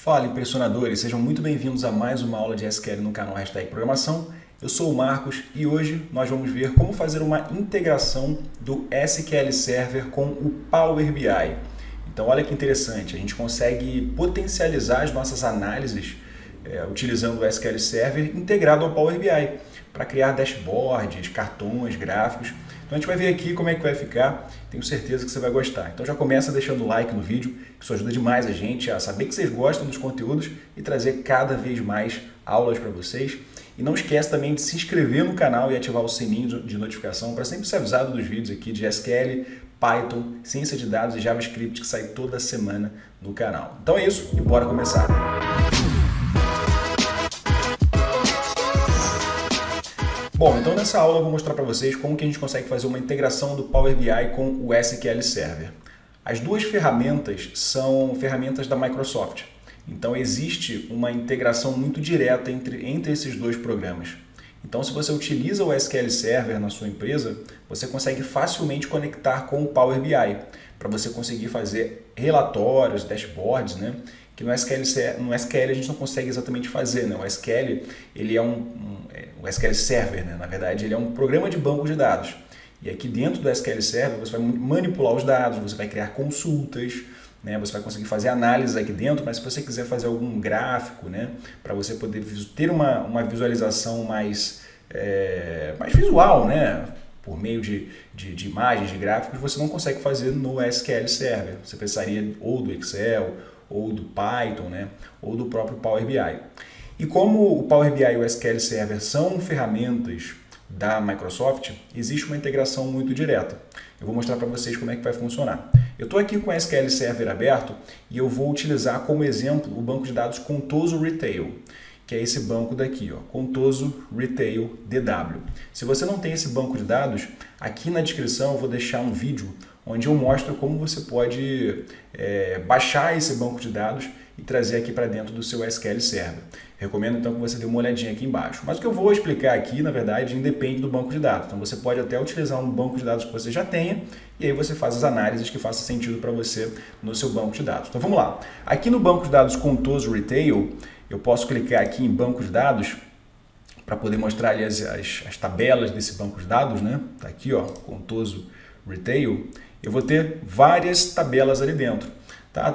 Fala, impressionadores! Sejam muito bem-vindos a mais uma aula de SQL no canal Programação. Eu sou o Marcos e hoje nós vamos ver como fazer uma integração do SQL Server com o Power BI. Então olha que interessante, a gente consegue potencializar as nossas análises utilizando o SQL Server integrado ao Power BI para criar dashboards, cartões, gráficos. Então a gente vai ver aqui como é que vai ficar, tenho certeza que você vai gostar. Então já começa deixando o like no vídeo, que isso ajuda demais a gente a saber que vocês gostam dos conteúdos e trazer cada vez mais aulas para vocês. E não esquece também de se inscrever no canal e ativar o sininho de notificação para sempre ser avisado dos vídeos aqui de SQL, Python, ciência de dados e JavaScript que sai toda semana no canal. Então é isso e bora começar! Bom, então nessa aula eu vou mostrar para vocês como que a gente consegue fazer uma integração do Power BI com o SQL Server. As duas ferramentas são ferramentas da Microsoft, então existe uma integração muito direta entre esses dois programas. Então se você utiliza o SQL Server na sua empresa, você consegue facilmente conectar com o Power BI, para você conseguir fazer relatórios, dashboards, né? Que no SQL a gente não consegue exatamente fazer, né? O SQL ele é o SQL Server, né? Na verdade, ele é um programa de banco de dados. E aqui dentro do SQL Server você vai manipular os dados, você vai criar consultas, né? Você vai conseguir fazer análises aqui dentro, mas se você quiser fazer algum gráfico, né? Para você poder ter uma visualização mais visual, né? Por meio de imagens, de gráficos, você não consegue fazer no SQL Server. Você precisaria ou do Excel, ou do Python, né? Ou do próprio Power BI. E como o Power BI e o SQL Server são ferramentas da Microsoft, existe uma integração muito direta. Eu vou mostrar para vocês como é que vai funcionar. Eu estou aqui com o SQL Server aberto e eu vou utilizar como exemplo o banco de dados Contoso Retail, que é esse banco daqui, ó, Contoso Retail DW. Se você não tem esse banco de dados, aqui na descrição eu vou deixar um vídeo onde eu mostro como você pode baixar esse banco de dados e trazer aqui para dentro do seu SQL Server. Recomendo então que você dê uma olhadinha aqui embaixo. Mas o que eu vou explicar aqui, na verdade, independe do banco de dados. Então você pode até utilizar um banco de dados que você já tenha e aí você faz as análises que façam sentido para você no seu banco de dados. Então vamos lá. Aqui no banco de dados Contoso Retail, eu posso clicar aqui em banco de dados para poder mostrar ali as tabelas desse banco de dados, né? Tá aqui, ó, Contoso Retail. Eu vou ter várias tabelas ali dentro. Tá?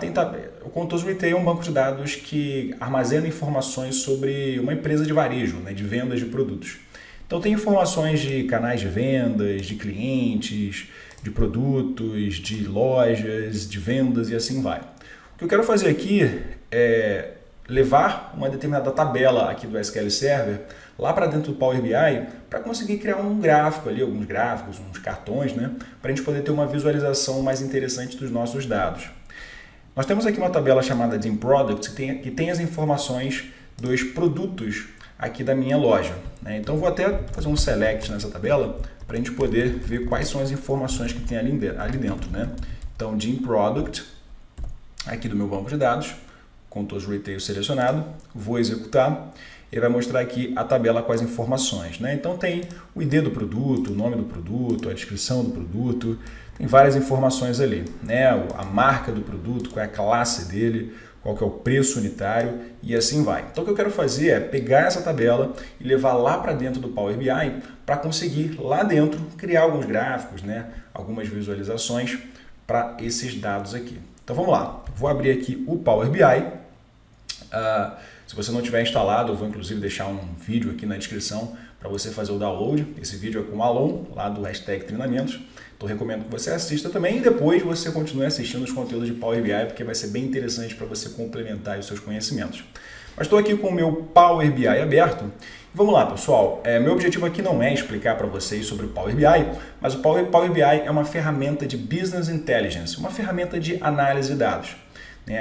O Contoso Retail é um banco de dados que armazena informações sobre uma empresa de varejo, né, de vendas de produtos. Então tem informações de canais de vendas, de clientes, de produtos, de lojas, de vendas e assim vai. O que eu quero fazer aqui é levar uma determinada tabela aqui do SQL Server lá para dentro do Power BI para conseguir criar um gráfico ali, alguns gráficos, uns cartões, né, para a gente poder ter uma visualização mais interessante dos nossos dados. Nós temos aqui uma tabela chamada de Product que tem as informações dos produtos aqui da minha loja, né? Então vou até fazer um select nessa tabela para a gente poder ver quais são as informações que tem ali dentro, né? Então de Product, aqui do meu banco de dados, Contoso Retail selecionado, vou executar. Ele vai mostrar aqui a tabela com as informações, né? Então tem o ID do produto, o nome do produto, a descrição do produto, tem várias informações ali, né? A marca do produto, qual é a classe dele, qual que é o preço unitário e assim vai. Então o que eu quero fazer é pegar essa tabela e levar lá para dentro do Power BI para conseguir lá dentro criar alguns gráficos, né? Algumas visualizações para esses dados aqui. Então vamos lá, vou abrir aqui o Power BI. Se você não tiver instalado, eu vou inclusive deixar um vídeo aqui na descrição para você fazer o download. Esse vídeo é com o Alon, lá do #treinamentos. Então recomendo que você assista também e depois você continue assistindo os conteúdos de Power BI, porque vai ser bem interessante para você complementar os seus conhecimentos. Mas estou aqui com o meu Power BI aberto. Vamos lá, pessoal. Meu objetivo aqui não é explicar para vocês sobre o Power BI, mas o Power BI é uma ferramenta de Business Intelligence, uma ferramenta de análise de dados.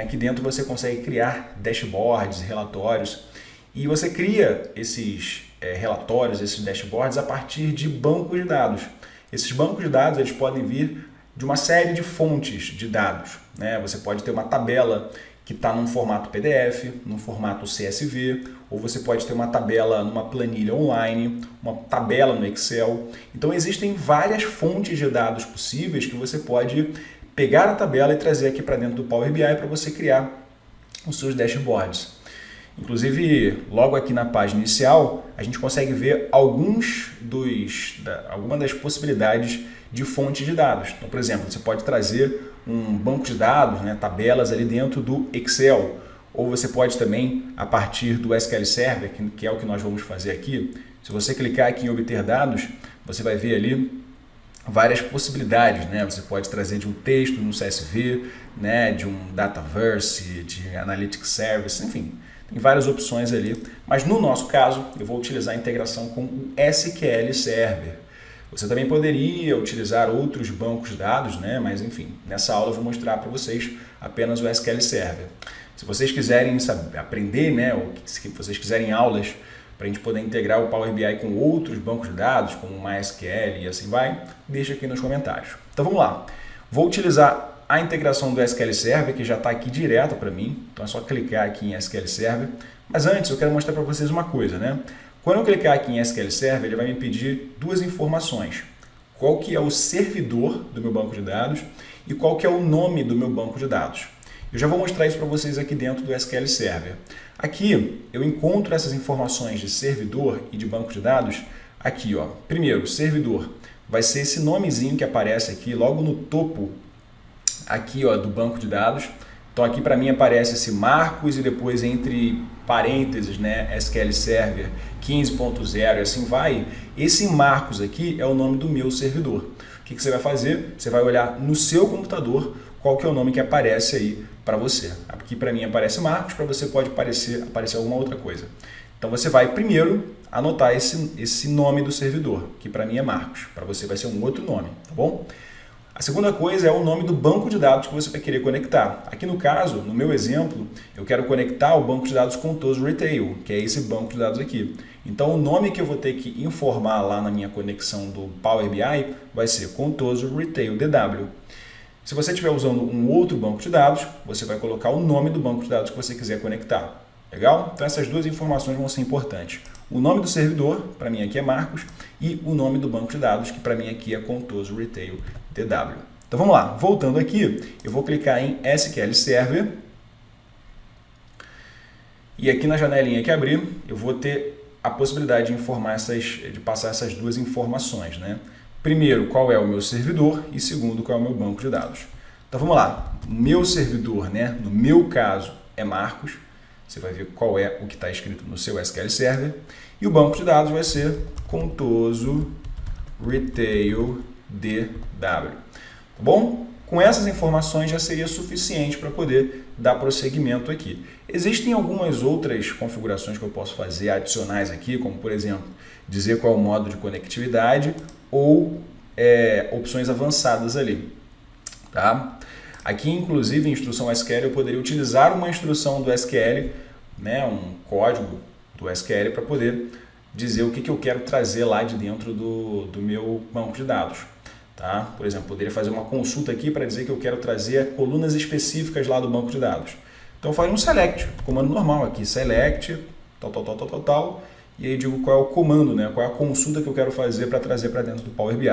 Aqui dentro você consegue criar dashboards, relatórios, e você cria esses relatórios, esses dashboards a partir de bancos de dados. Esses bancos de dados eles podem vir de uma série de fontes de dados, né? Você pode ter uma tabela que está num formato PDF, num formato CSV, ou você pode ter uma tabela numa planilha online, uma tabela no Excel. Então existem várias fontes de dados possíveis que você pode pegar a tabela e trazer aqui para dentro do Power BI para você criar os seus dashboards. Inclusive, logo aqui na página inicial, a gente consegue ver algumas das possibilidades de fonte de dados. Então, por exemplo, você pode trazer um banco de dados, né, tabelas ali dentro do Excel, ou você pode também, a partir do SQL Server, que é o que nós vamos fazer aqui, se você clicar aqui em obter dados, você vai ver ali várias possibilidades, né? Você pode trazer de um texto, no CSV, né, de um Dataverse, de Analytics Service, enfim, tem várias opções ali, mas no nosso caso eu vou utilizar a integração com o SQL Server. Você também poderia utilizar outros bancos de dados, né? Mas enfim, nessa aula eu vou mostrar para vocês apenas o SQL Server. Se vocês quiserem aprender, né, ou se vocês quiserem aulas para a gente poder integrar o Power BI com outros bancos de dados, como o MySQL e assim vai, deixa aqui nos comentários. Então vamos lá. Vou utilizar a integração do SQL Server, que já está aqui direto para mim, então é só clicar aqui em SQL Server. Mas antes eu quero mostrar para vocês uma coisa, né? Quando eu clicar aqui em SQL Server, ele vai me pedir duas informações. Qual que é o servidor do meu banco de dados e qual que é o nome do meu banco de dados. Eu já vou mostrar isso para vocês aqui dentro do SQL Server. Aqui eu encontro essas informações de servidor e de banco de dados aqui, ó. Primeiro, servidor vai ser esse nomezinho que aparece aqui logo no topo aqui, ó, do banco de dados. Então aqui para mim aparece esse Marcos e depois entre parênteses, né, SQL Server 15.0 e assim vai. Esse Marcos aqui é o nome do meu servidor. O que você vai fazer? Você vai olhar no seu computador qual que é o nome que aparece aí para você. Aqui para mim aparece Marcos, para você pode aparecer alguma outra coisa. Então você vai primeiro anotar esse nome do servidor, que para mim é Marcos. Para você vai ser um outro nome, tá bom? A segunda coisa é o nome do banco de dados que você vai querer conectar. Aqui no caso, no meu exemplo, eu quero conectar o banco de dados Contoso Retail, que é esse banco de dados aqui. Então o nome que eu vou ter que informar lá na minha conexão do Power BI vai ser Contoso Retail DW. Se você estiver usando um outro banco de dados, você vai colocar o nome do banco de dados que você quiser conectar. Legal? Então essas duas informações vão ser importantes. O nome do servidor, para mim aqui é Marcos, e o nome do banco de dados, que para mim aqui é Contoso Retail DW. Então vamos lá, voltando aqui, eu vou clicar em SQL Server, e aqui na janelinha que abrir, eu vou ter a possibilidade de passar essas duas informações, né? Primeiro, qual é o meu servidor e segundo, qual é o meu banco de dados. Então vamos lá, meu servidor, né, no meu caso, é Marcos. Você vai ver qual é o que está escrito no seu SQL Server. E o banco de dados vai ser Contoso Retail DW. Tá bom? Com essas informações já seria suficiente para poder dar prosseguimento aqui. Existem algumas outras configurações que eu posso fazer adicionais aqui, como por exemplo, dizer qual é o modo de conectividade ou opções avançadas ali. Tá? Aqui, inclusive, em instrução SQL, eu poderia utilizar uma instrução do SQL, né, um código do SQL para poder dizer o que eu quero trazer lá de dentro do meu banco de dados. Tá? Por exemplo, poderia fazer uma consulta aqui para dizer que eu quero trazer colunas específicas lá do banco de dados. Então eu faria um select, comando normal aqui, select, tal, e aí digo qual é o comando, né? Qual é a consulta que eu quero fazer para trazer para dentro do Power BI.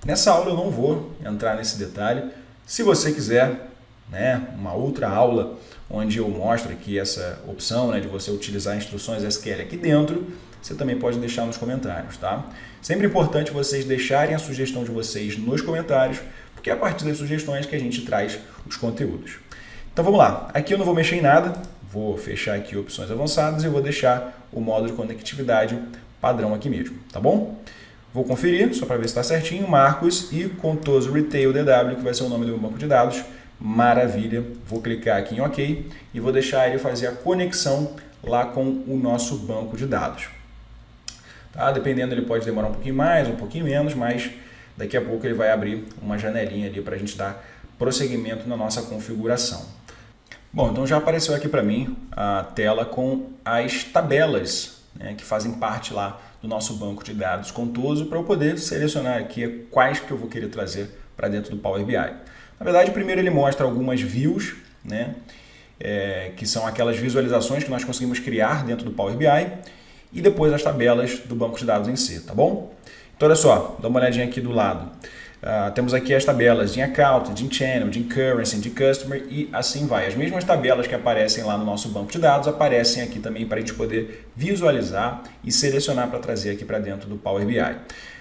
Nessa aula eu não vou entrar nesse detalhe. Se você quiser, né, uma outra aula onde eu mostro aqui essa opção, né, de você utilizar instruções SQL aqui dentro, você também pode deixar nos comentários, tá? Sempre importante vocês deixarem a sugestão de vocês nos comentários, porque é a partir das sugestões que a gente traz os conteúdos. Então vamos lá, aqui eu não vou mexer em nada, vou fechar aqui opções avançadas e vou deixar o modo de conectividade padrão aqui mesmo, tá bom? Vou conferir, só para ver se está certinho, Marcos e Contoso Retail DW, que vai ser o nome do meu banco de dados. Maravilha, vou clicar aqui em OK e vou deixar ele fazer a conexão lá com o nosso banco de dados. Tá? Dependendo, ele pode demorar um pouquinho mais, um pouquinho menos, mas daqui a pouco ele vai abrir uma janelinha ali para a gente dar prosseguimento na nossa configuração. Bom, então já apareceu aqui para mim a tela com as tabelas, né, que fazem parte lá do nosso banco de dados Contoso, para eu poder selecionar aqui quais que eu vou querer trazer para dentro do Power BI. Na verdade, primeiro ele mostra algumas views, né, que são aquelas visualizações que nós conseguimos criar dentro do Power BI, e depois as tabelas do banco de dados em si, tá bom? Então olha só, dá uma olhadinha aqui do lado. Temos aqui as tabelas de account, de channel, de currency, de customer e assim vai. As mesmas tabelas que aparecem lá no nosso banco de dados aparecem aqui também para a gente poder visualizar e selecionar para trazer aqui para dentro do Power BI.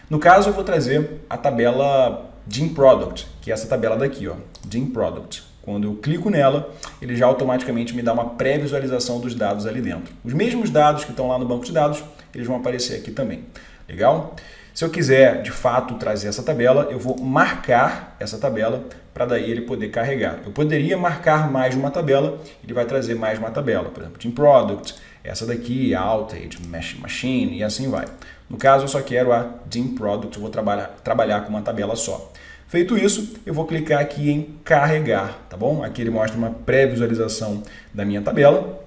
No caso, eu vou trazer a tabela DIN Product, que é essa tabela daqui, ó, DIN Product. Quando eu clico nela, ele já automaticamente me dá uma pré-visualização dos dados ali dentro. Os mesmos dados que estão lá no banco de dados, eles vão aparecer aqui também. Legal? Se eu quiser, de fato, trazer essa tabela, eu vou marcar essa tabela para daí ele poder carregar. Eu poderia marcar mais uma tabela, ele vai trazer mais uma tabela. Por exemplo, Team Product, essa daqui, Outage, Machine e assim vai. No caso, eu só quero a Team Product, eu vou trabalhar com uma tabela só. Feito isso, eu vou clicar aqui em carregar, tá bom? Aqui ele mostra uma pré-visualização da minha tabela.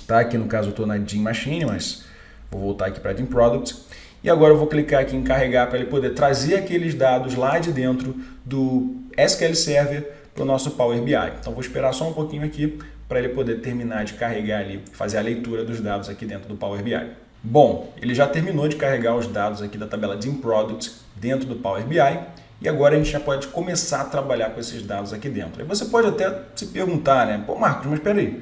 Tá? Aqui no caso eu estou na Team Machine, mas vou voltar aqui para Team Product. E agora eu vou clicar aqui em carregar para ele poder trazer aqueles dados lá de dentro do SQL Server para o nosso Power BI. Então vou esperar só um pouquinho aqui para ele poder terminar de carregar ali, fazer a leitura dos dados aqui dentro do Power BI. Bom, ele já terminou de carregar os dados aqui da tabela DIN Product dentro do Power BI e agora a gente já pode começar a trabalhar com esses dados aqui dentro. E você pode até se perguntar, né? Pô, Marcos, mas espera aí.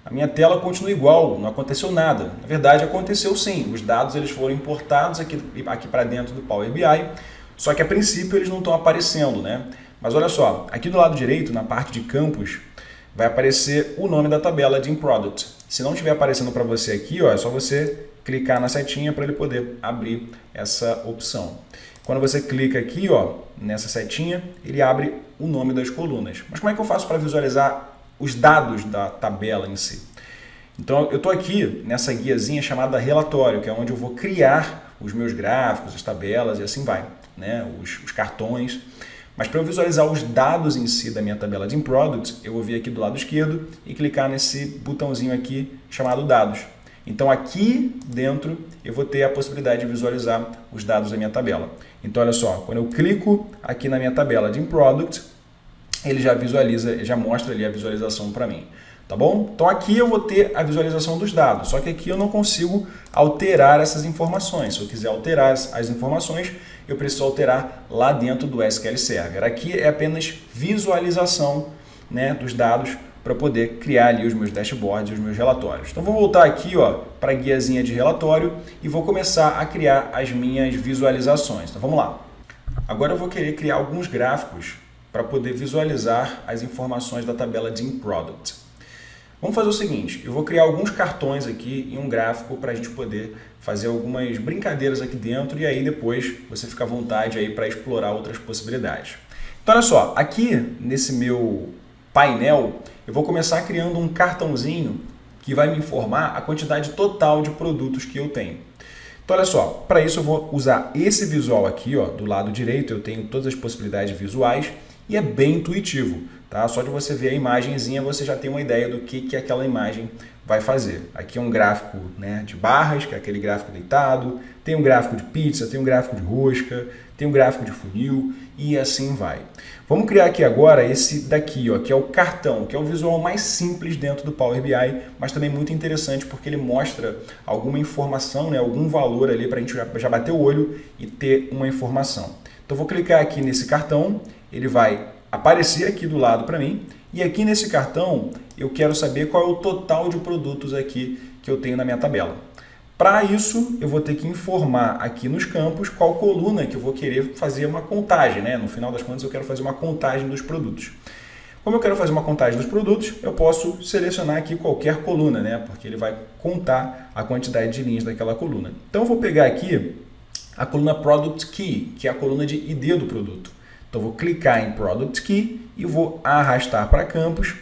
A minha tela continua igual, não aconteceu nada. Na verdade, aconteceu sim. Os dados eles foram importados aqui para dentro do Power BI, só que a princípio eles não estão aparecendo, né? Mas olha só, aqui do lado direito, na parte de campos, vai aparecer o nome da tabela DIN Product. Se não estiver aparecendo para você aqui, ó, é só você clicar na setinha para ele poder abrir essa opção. Quando você clica aqui, ó, nessa setinha, ele abre o nome das colunas. Mas como é que eu faço para visualizar os dados da tabela em si? Então eu estou aqui nessa guiazinha chamada relatório, que é onde eu vou criar os meus gráficos, as tabelas e assim vai, né? os cartões. Mas para eu visualizar os dados em si da minha tabela de Products, eu vou vir aqui do lado esquerdo e clicar nesse botãozinho aqui chamado dados. Então aqui dentro eu vou ter a possibilidade de visualizar os dados da minha tabela. Então olha só, quando eu clico aqui na minha tabela de Product, ele já visualiza, já mostra ali a visualização para mim, tá bom? Então aqui eu vou ter a visualização dos dados, só que aqui eu não consigo alterar essas informações. Se eu quiser alterar as informações, eu preciso alterar lá dentro do SQL Server. Aqui é apenas visualização, né, dos dados para poder criar ali os meus dashboards e os meus relatórios. Então vou voltar aqui, ó, para a guiazinha de relatório e vou começar a criar as minhas visualizações. Então vamos lá. Agora eu vou querer criar alguns gráficos para poder visualizar as informações da tabela DIN Product. Vamos fazer o seguinte, eu vou criar alguns cartões aqui em um gráfico para a gente poder fazer algumas brincadeiras aqui dentro e aí depois você fica à vontade aí para explorar outras possibilidades. Então olha só, aqui nesse meu painel eu vou começar criando um cartãozinho que vai me informar a quantidade total de produtos que eu tenho. Então olha só, para isso eu vou usar esse visual aqui, ó, do lado direito eu tenho todas as possibilidades visuais e é bem intuitivo, tá? Só de você ver a imagenzinha você já tem uma ideia do que aquela imagem vai fazer. Aqui é um gráfico, né, de barras, que é aquele gráfico deitado, tem um gráfico de pizza, tem um gráfico de rosca, tem um gráfico de funil e assim vai. Vamos criar aqui agora esse daqui, ó, que é o cartão, que é o visual mais simples dentro do Power BI, mas também muito interessante porque ele mostra alguma informação, né, algum valor ali para a gente já bater o olho e ter uma informação. Então vou clicar aqui nesse cartão, ele vai aparecer aqui do lado para mim e aqui nesse cartão eu quero saber qual é o total de produtos aqui que eu tenho na minha tabela. Para isso eu vou ter que informar aqui nos campos qual coluna que eu vou querer fazer uma contagem, né? No final das contas eu quero fazer uma contagem dos produtos. Como eu quero fazer uma contagem dos produtos, eu posso selecionar aqui qualquer coluna, né? Porque ele vai contar a quantidade de linhas daquela coluna. Então eu vou pegar aqui a coluna Product Key, que é a coluna de ID do produto. Então eu vou clicar em Product Key e vou arrastar para campos,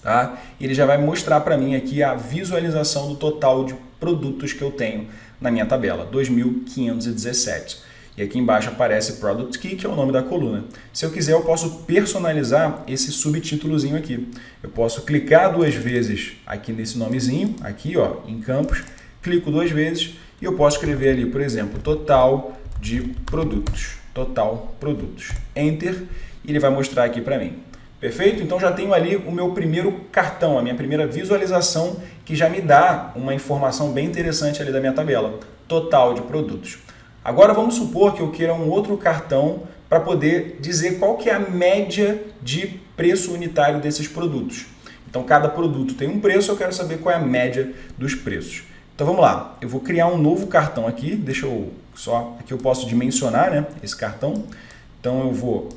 tá? E ele já vai mostrar para mim aqui a visualização do total de produtos que eu tenho na minha tabela, 2.517. E aqui embaixo aparece Product Key, que é o nome da coluna. Se eu quiser, eu posso personalizar esse subtítulozinho aqui. Eu posso clicar duas vezes aqui nesse nomezinho, aqui ó, em campos, clico duas vezes e eu posso escrever ali, por exemplo, total de produtos. Total produtos. Enter e ele vai mostrar aqui para mim. Perfeito? Então já tenho ali o meu primeiro cartão, a minha primeira visualização que já me dá uma informação bem interessante ali da minha tabela. Total de produtos. Agora vamos supor que eu queira um outro cartão para poder dizer qual que é a média de preço unitário desses produtos. Então, cada produto tem um preço, eu quero saber qual é a média dos preços. Então, vamos lá. Eu vou criar um novo cartão aqui. Deixa eu só... Aqui eu posso dimensionar, né, esse cartão. Então, eu vou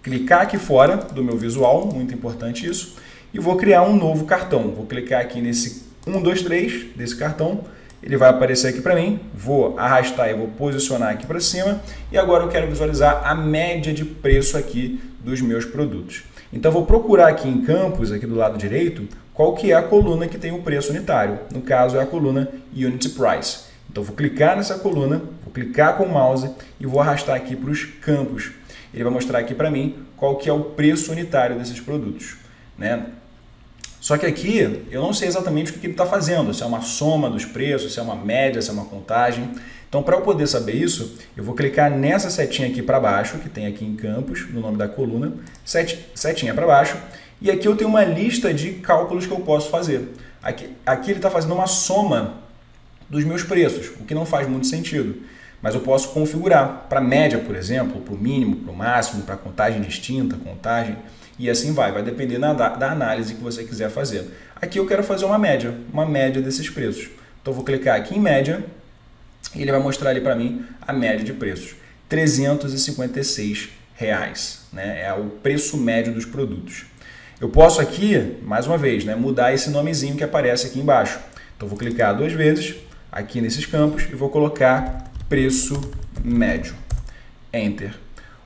clicar aqui fora do meu visual, muito importante isso, e vou criar um novo cartão. Vou clicar aqui nesse 1, 2, 3 desse cartão. Ele vai aparecer aqui para mim. Vou arrastar e vou posicionar aqui para cima. E agora eu quero visualizar a média de preço aqui dos meus produtos. Então, vou procurar aqui em campos, aqui do lado direito, qual que é a coluna que tem o preço unitário. No caso, é a coluna Unit Price. Então, vou clicar nessa coluna, vou clicar com o mouse e vou arrastar aqui para os campos. Ele vai mostrar aqui para mim qual que é o preço unitário desses produtos, né? Só que aqui eu não sei exatamente o que ele está fazendo, se é uma soma dos preços, se é uma média, se é uma contagem. Então, para eu poder saber isso, eu vou clicar nessa setinha aqui para baixo, que tem aqui em campos, no nome da coluna, setinha para baixo, e aqui eu tenho uma lista de cálculos que eu posso fazer. Aqui ele está fazendo uma soma dos meus preços, o que não faz muito sentido. Mas eu posso configurar para média, por exemplo, para o mínimo, para o máximo, para contagem distinta, contagem, e assim vai depender da análise que você quiser fazer. Aqui eu quero fazer uma média desses preços. Então eu vou clicar aqui em média, e ele vai mostrar ali para mim a média de preços. R$ 356, né? É o preço médio dos produtos. Eu posso aqui, mais uma vez, né, mudar esse nomezinho que aparece aqui embaixo. Então vou clicar 2 vezes aqui nesses campos e vou colocar preço médio. Enter.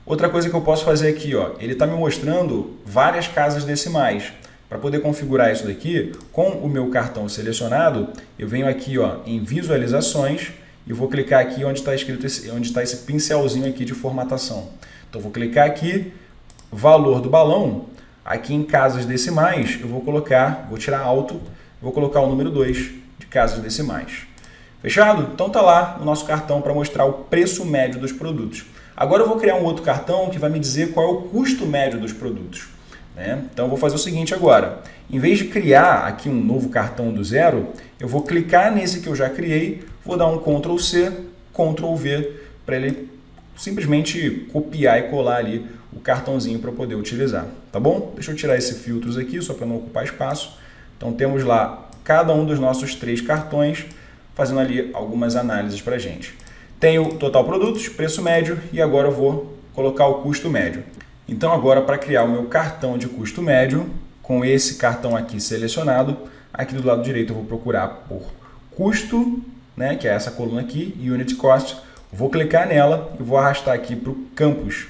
Outra coisa que eu posso fazer aqui, ó, ele está me mostrando várias casas decimais. Para poder configurar isso daqui, com o meu cartão selecionado, eu venho aqui, ó, em visualizações e vou clicar aqui onde está escrito onde está esse pincelzinho aqui de formatação. Então vou clicar aqui, valor do balão, aqui em casas decimais, eu vou tirar alto, vou colocar o número 2 de casas decimais. Fechado? Então tá lá o nosso cartão para mostrar o preço médio dos produtos. Agora eu vou criar um outro cartão que vai me dizer qual é o custo médio dos produtos, né? Então eu vou fazer o seguinte agora. Em vez de criar aqui um novo cartão do zero, eu vou clicar nesse que eu já criei, vou dar um Ctrl C, Ctrl V, para ele simplesmente copiar e colar ali o cartãozinho para poder utilizar, tá bom? Deixa eu tirar esses filtros aqui, só para não ocupar espaço. Então temos lá cada um dos nossos 3 cartões, fazendo ali algumas análises para a gente. Tenho total produtos, preço médio e agora eu vou colocar o custo médio. Então agora para criar o meu cartão de custo médio, com esse cartão aqui selecionado, aqui do lado direito eu vou procurar por custo, né, que é essa coluna aqui, Unit Cost. Vou clicar nela e vou arrastar aqui para o campus.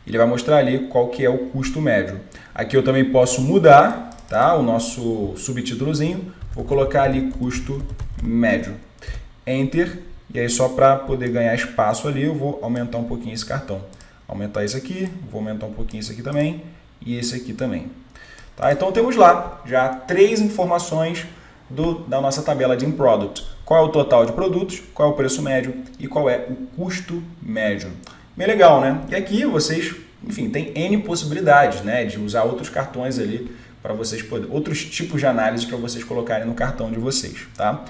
Ele vai mostrar ali qual que é o custo médio. Aqui eu também posso mudar, tá, o nosso subtítulozinho, vou colocar ali custo médio. Enter. E aí só para poder ganhar espaço ali, eu vou aumentar um pouquinho esse cartão. Aumentar esse aqui, vou aumentar um pouquinho esse aqui também e esse aqui também. Tá? Então temos lá já 3 informações da nossa tabela de InProduct. Qual é o total de produtos, qual é o preço médio e qual é o custo médio. Bem legal, né? E aqui vocês, enfim, tem N possibilidades, né, de usar outros cartões ali para vocês poderem, outros tipos de análise para vocês colocarem no cartão de vocês, tá?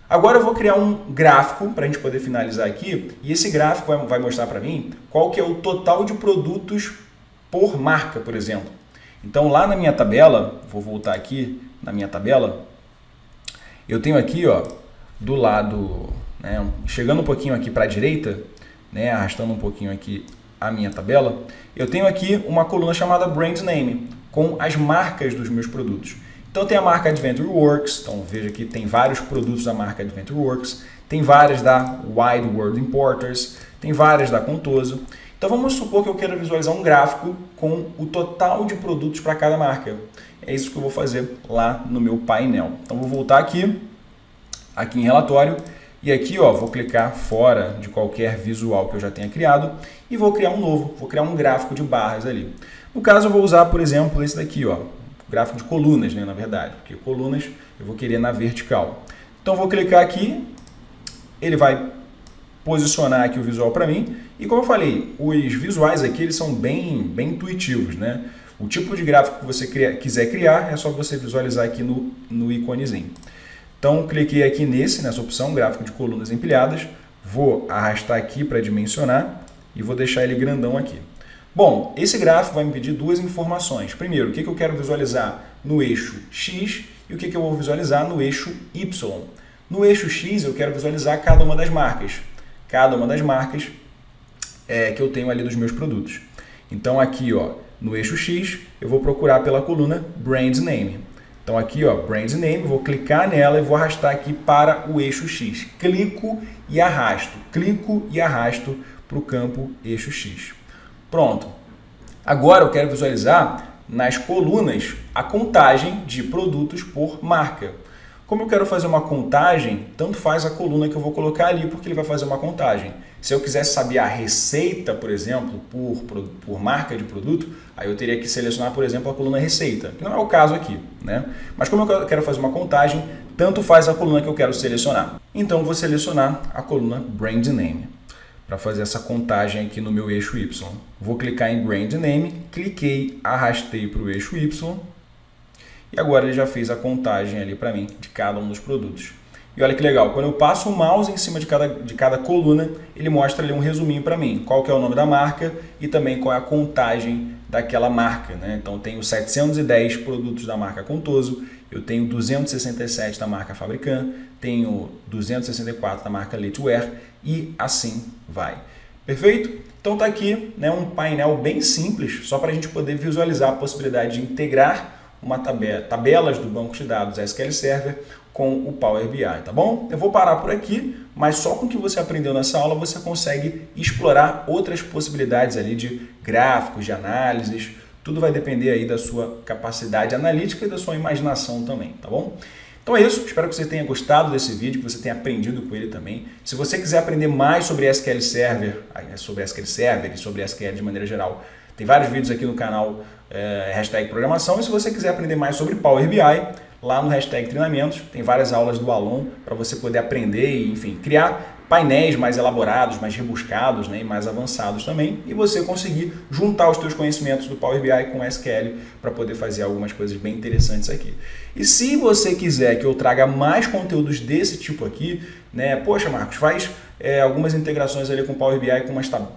Agora eu vou criar um gráfico para a gente poder finalizar aqui e esse gráfico vai mostrar para mim qual que é o total de produtos por marca, por exemplo. Então lá na minha tabela, vou voltar aqui na minha tabela, eu tenho aqui, ó, do lado, né, chegando um pouquinho aqui para a direita, né, arrastando um pouquinho aqui a minha tabela, eu tenho aqui uma coluna chamada Brand Name, com as marcas dos meus produtos. Então tem a marca Adventure Works, então veja que tem vários produtos da marca Adventure Works, tem várias da Wide World Importers, tem várias da Contoso. Então vamos supor que eu quero visualizar um gráfico com o total de produtos para cada marca. É isso que eu vou fazer lá no meu painel. Então vou voltar aqui em relatório e aqui, ó, vou clicar fora de qualquer visual que eu já tenha criado e vou criar um novo, vou criar um gráfico de barras ali. No caso eu vou usar, por exemplo, esse daqui, ó, gráfico de colunas, né, na verdade, porque colunas eu vou querer na vertical. Então vou clicar aqui, ele vai posicionar aqui o visual para mim e como eu falei, os visuais aqui eles são bem intuitivos, né? O tipo de gráfico que você quiser criar é só você visualizar aqui no íconezinho. Então cliquei aqui nessa opção, gráfico de colunas empilhadas, vou arrastar aqui para dimensionar e vou deixar ele grandão aqui. Bom, esse gráfico vai me pedir duas informações. Primeiro, o que eu quero visualizar no eixo X e o que eu vou visualizar no eixo Y. No eixo X eu quero visualizar cada uma das marcas. Cada uma das marcas que eu tenho ali dos meus produtos. Então aqui, ó, no eixo X eu vou procurar pela coluna Brand Name. Então aqui, ó, Brand Name, vou clicar nela e vou arrastar aqui para o eixo X. Clico e arrasto para o campo eixo X. Pronto. Agora eu quero visualizar nas colunas a contagem de produtos por marca. Como eu quero fazer uma contagem, tanto faz a coluna que eu vou colocar ali, porque ele vai fazer uma contagem. Se eu quisesse saber a receita, por exemplo, por marca de produto, aí eu teria que selecionar, por exemplo, a coluna receita, que não é o caso aqui, né? Mas como eu quero fazer uma contagem, tanto faz a coluna que eu quero selecionar. Então eu vou selecionar a coluna Brand Name para fazer essa contagem aqui no meu eixo Y. Vou clicar em Brand Name, cliquei, arrastei para o eixo Y e agora ele já fez a contagem ali para mim de cada um dos produtos. E olha que legal, quando eu passo o mouse em cima de cada coluna, ele mostra ali um resuminho para mim, qual que é o nome da marca e também qual é a contagem daquela marca, né? Então eu tenho 710 produtos da marca Contoso, eu tenho 267 da marca Fabricant, tenho 264 da marca Letwear e assim vai. Perfeito? Então tá aqui, né, um painel bem simples, só para a gente poder visualizar a possibilidade de integrar tabelas do banco de dados SQL Server com o Power BI, tá bom? Eu vou parar por aqui, mas só com o que você aprendeu nessa aula você consegue explorar outras possibilidades ali de gráficos, de análises, tudo vai depender aí da sua capacidade analítica e da sua imaginação também, tá bom? Então é isso, espero que você tenha gostado desse vídeo, que você tenha aprendido com ele também. Se você quiser aprender mais sobre SQL Server e sobre SQL de maneira geral, tem vários vídeos aqui no canal #programação. E se você quiser aprender mais sobre Power BI, lá no #treinamentos, tem várias aulas do Alon para você poder aprender e, enfim, criar painéis mais elaborados, mais rebuscados, né, e mais avançados também, e você conseguir juntar os seus conhecimentos do Power BI com SQL para poder fazer algumas coisas bem interessantes aqui. E se você quiser que eu traga mais conteúdos desse tipo aqui, né, poxa, Marcos, faz algumas integrações ali com o Power BI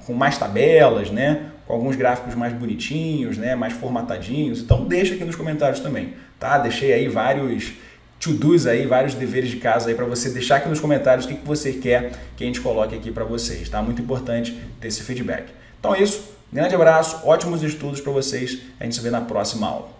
com mais tabelas, né, com alguns gráficos mais bonitinhos, né, mais formatadinhos, então deixa aqui nos comentários também, tá? Deixei aí vários to-dos aí, vários deveres de casa aí para você deixar aqui nos comentários o que você quer que a gente coloque aqui para vocês, tá? Muito importante ter esse feedback. Então é isso, grande abraço, ótimos estudos para vocês, a gente se vê na próxima aula.